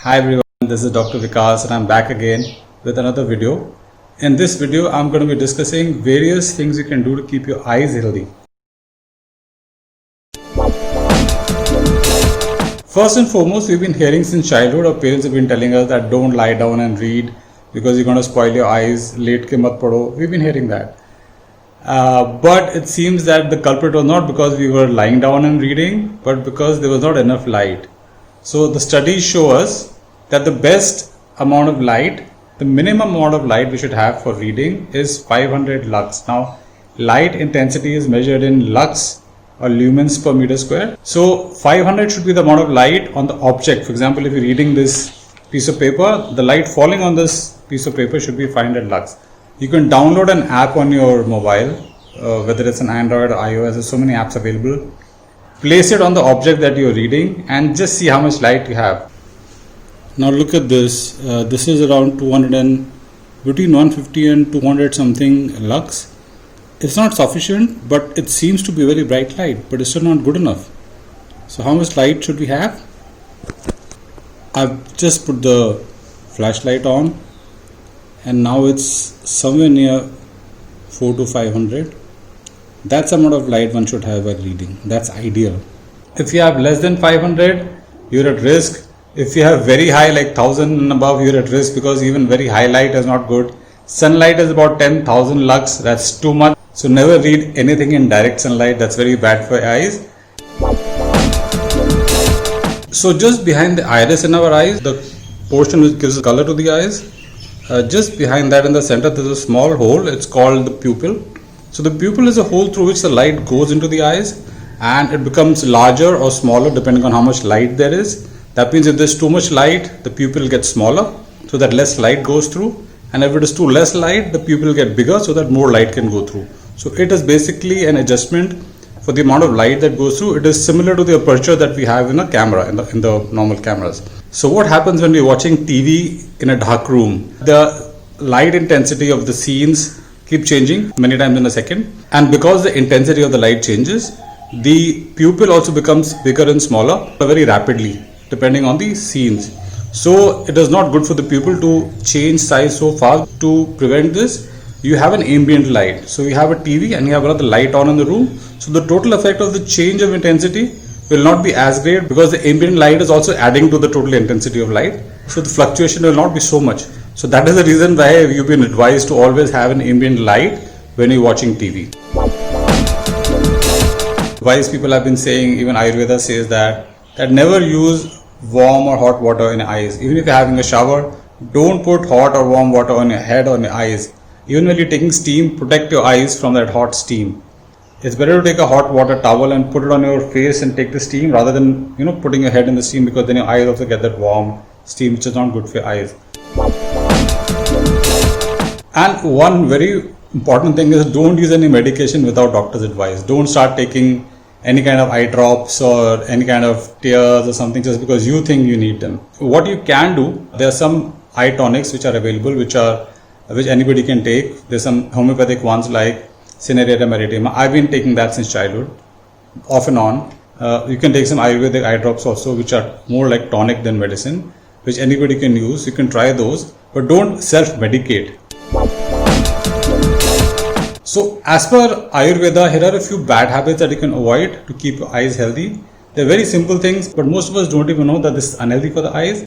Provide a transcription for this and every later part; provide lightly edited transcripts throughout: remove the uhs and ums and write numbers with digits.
Hi everyone, this is Dr. Vikas and I'm back again with another video. In this video, I'm going to be discussing various things you can do to keep your eyes healthy. First and foremost, we've been hearing since childhood, our parents have been telling us that don't lie down and read because you're going to spoil your eyes, late ke mat padho. We've been hearing that. But it seems that the culprit was not because we were lying down and reading, but because there was not enough light. So the studies show us that the best amount of light, the minimum amount of light we should have for reading is 500 lux. Now, light intensity is measured in lux or lumens per meter square. So 500 should be the amount of light on the object. For example, if you're reading this piece of paper, the light falling on this piece of paper should be 500 lux. You can download an app on your mobile, whether it's an Android or iOS, there's so many apps available. Place it on the object that you're reading and just see how much light you have. Now look at this. This is around 200 and between 150 and 200 something lux. It's not sufficient, but it seems to be very bright light, but it's still not good enough. So how much light should we have? I've just put the flashlight on and now it's somewhere near 4 to 500. That's the amount of light one should have while reading. That's ideal. If you have less than 500, you're at risk. If you have very high, like 1000 and above, you're at risk because even very high light is not good. Sunlight is about 10,000 lux. That's too much. So never read anything in direct sunlight. That's very bad for your eyes. So just behind the iris in our eyes, the portion which gives color to the eyes, just behind that in the center, there's a small hole. It's called the pupil. So the pupil is a hole through which the light goes into the eyes and it becomes larger or smaller depending on how much light there is. That means if there's too much light, the pupil gets smaller so that less light goes through. And if it is too less light, the pupil get bigger so that more light can go through. So it is basically an adjustment for the amount of light that goes through. It is similar to the aperture that we have in a camera, in the normal cameras. So what happens when we're watching TV in a dark room? The light intensity of the scenes keep changing many times in a second. And because the intensity of the light changes, the pupil also becomes bigger and smaller very rapidly depending on the scenes. So it is not good for the pupil to change size so fast. To prevent this, you have an ambient light. So you have a TV and you have another light on in the room. So the total effect of the change of intensity will not be as great because the ambient light is also adding to the total intensity of light. So the fluctuation will not be so much. So that is the reason why you've been advised to always have an ambient light when you're watching TV. Wise people have been saying, even Ayurveda says that never use warm or hot water in your eyes. Even if you're having a shower, don't put hot or warm water on your head or on your eyes. Even when you're taking steam, protect your eyes from that hot steam. It's better to take a hot water towel and put it on your face and take the steam rather than putting your head in the steam, because then your eyes also get that warm steam, which is not good for your eyes. And one very important thing is, don't use any medication without doctor's advice. Don't start taking any kind of eye drops or any kind of tears or something just because you think you need them. What you can do, there are some eye tonics which are available, which anybody can take. There's some homeopathic ones like Cineraria Maritima. I've been taking that since childhood, off and on. You can take some Ayurvedic eye drops also, which are more like tonic than medicine, which anybody can use. You can try those, but don't self-medicate. So as per Ayurveda, here are a few bad habits that you can avoid to keep your eyes healthy. They're very simple things, but most of us don't even know that this is unhealthy for the eyes.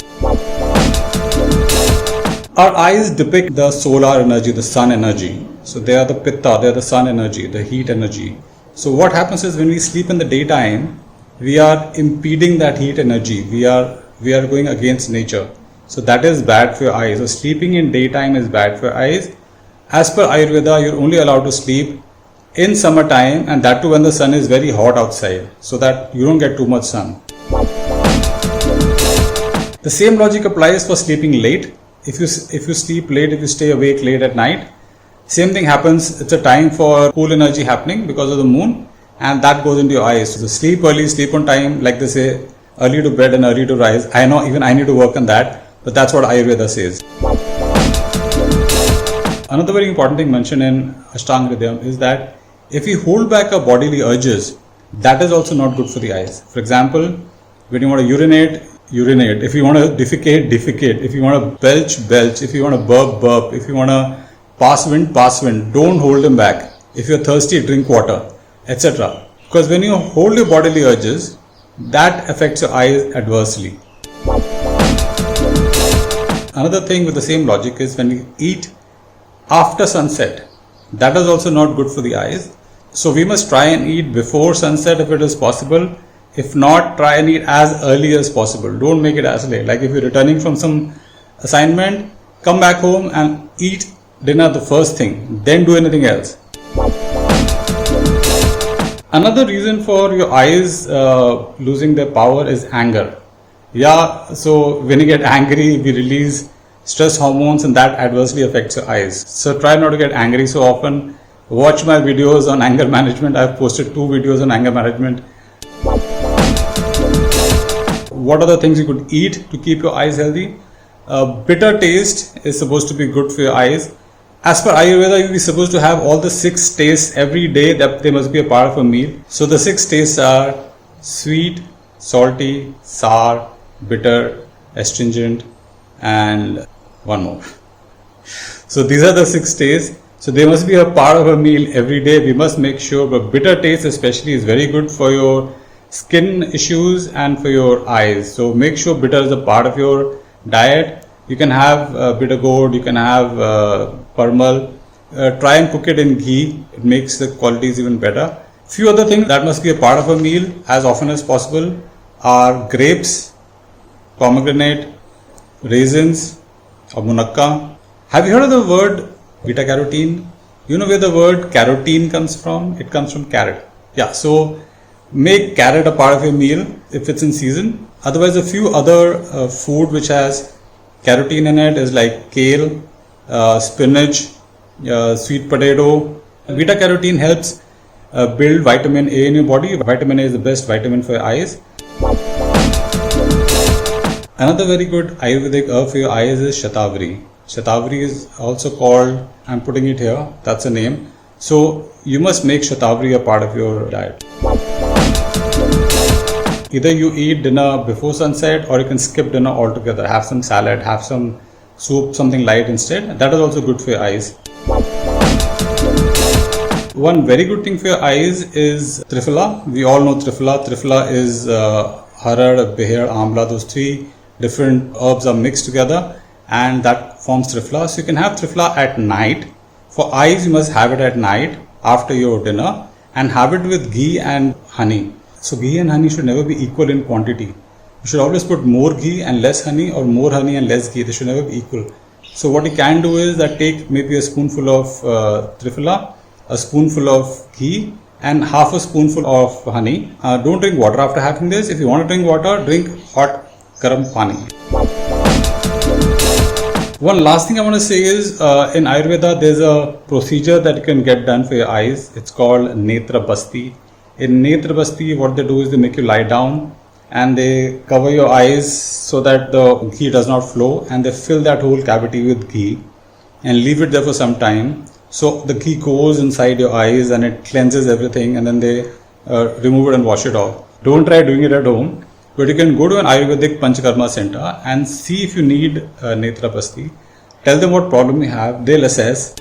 Our eyes depict the solar energy, the sun energy. So they are the pitta, they are the sun energy, the heat energy. So what happens is when we sleep in the daytime, we are impeding that heat energy. We are going against nature. So that is bad for your eyes. So sleeping in daytime is bad for your eyes. As per Ayurveda, you're only allowed to sleep in summertime, and that too when the sun is very hot outside, so that you don't get too much sun. The same logic applies for sleeping late. If you sleep late, if you stay awake late at night, same thing happens. It's a time for cool energy happening because of the moon, and that goes into your eyes. So sleep early, sleep on time, like they say, early to bed and early to rise. I know even I need to work on that, but that's what Ayurveda says. Another very important thing mentioned in Ashtanga Hridayam is that if we hold back our bodily urges, that is also not good for the eyes. For example, when you want to urinate, urinate. If you want to defecate, defecate. If you want to belch, belch. If you want to burp, burp. If you want to pass wind, pass wind. Don't hold them back. If you're thirsty, drink water, etc. Because when you hold your bodily urges, that affects your eyes adversely. Another thing with the same logic is when you eat after sunset, that is also not good for the eyes. So we must try and eat before sunset if it is possible. If not, try and eat as early as possible. Don't make it as late. Like if you're returning from some assignment, come back home and eat dinner the first thing, then do anything else. Another reason for your eyes losing their power is anger. Yeah, so when you get angry, we release stress hormones and that adversely affects your eyes. So try not to get angry so often. Watch my videos on anger management. I've posted 2 videos on anger management. What are the things you could eat to keep your eyes healthy? Bitter taste is supposed to be good for your eyes. As per Ayurveda, you're supposed to have all the 6 tastes every day, that they must be a part of a meal. So the 6 tastes are sweet, salty, sour, bitter, astringent, and one more. So these are the 6 tastes. So they must be a part of a meal every day. We must make sure, but bitter taste especially is very good for your skin issues and for your eyes. So make sure bitter is a part of your diet. You can have bitter gourd, you can have parmal. Try and cook it in ghee. It makes the qualities even better. Few other things that must be a part of a meal as often as possible are grapes, pomegranate, raisins, or munakka. Have you heard of the word beta carotene? You know where the word carotene comes from? It comes from carrot. Yeah, so make carrot a part of your meal if it's in season. Otherwise, a few other food which has carotene in it is like kale, spinach, sweet potato. Beta carotene helps build vitamin A in your body. Vitamin A is the best vitamin for your eyes. Another very good Ayurvedic herb for your eyes is Shatavari. Shatavari is also called, I'm putting it here, that's a name. So you must make Shatavari a part of your diet. Either you eat dinner before sunset or you can skip dinner altogether. Have some salad, have some soup, something light instead. That is also good for your eyes. One very good thing for your eyes is Triphala. We all know Triphala. Triphala is Harad, Behar, Amla. Those 3 different herbs are mixed together and that forms Triphala. So you can have Triphala at night. For eyes, you must have it at night after your dinner and have it with ghee and honey. So ghee and honey should never be equal in quantity. You should always put more ghee and less honey or more honey and less ghee. They should never be equal. So what you can do is that take maybe a spoonful of Triphala, a spoonful of ghee and half a spoonful of honey. Don't drink water after having this. If you want to drink water, drink hot garam pani. One last thing I want to say is in Ayurveda there's a procedure that you can get done for your eyes. It's called Netra Basti. In Netra Basti, what they do is they make you lie down and they cover your eyes so that the ghee does not flow and they fill that whole cavity with ghee and leave it there for some time. So the ghee goes inside your eyes and it cleanses everything and then they remove it and wash it off. Don't try doing it at home, but you can go to an Ayurvedic Panchakarma center and see if you need Netra Basti. Tell them what problem you have, they'll assess.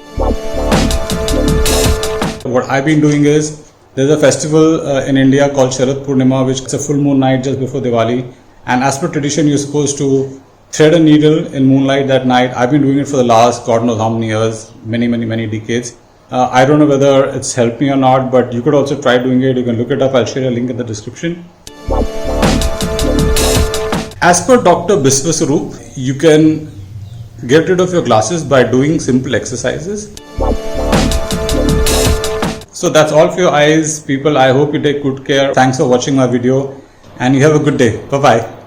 What I've been doing is, there's a festival in India called Sharad Purnima, which is a full moon night just before Diwali. And as per tradition, you're supposed to thread a needle in moonlight that night. I've been doing it for the last God knows how many years, many decades. I don't know whether it's helped me or not, but you could also try doing it. You can look it up. I'll share a link in the description. As per Dr. Biswaswarup, you can get rid of your glasses by doing simple exercises. So that's all for your eyes, people. I hope you take good care. Thanks for watching my video and you have a good day. Bye-bye.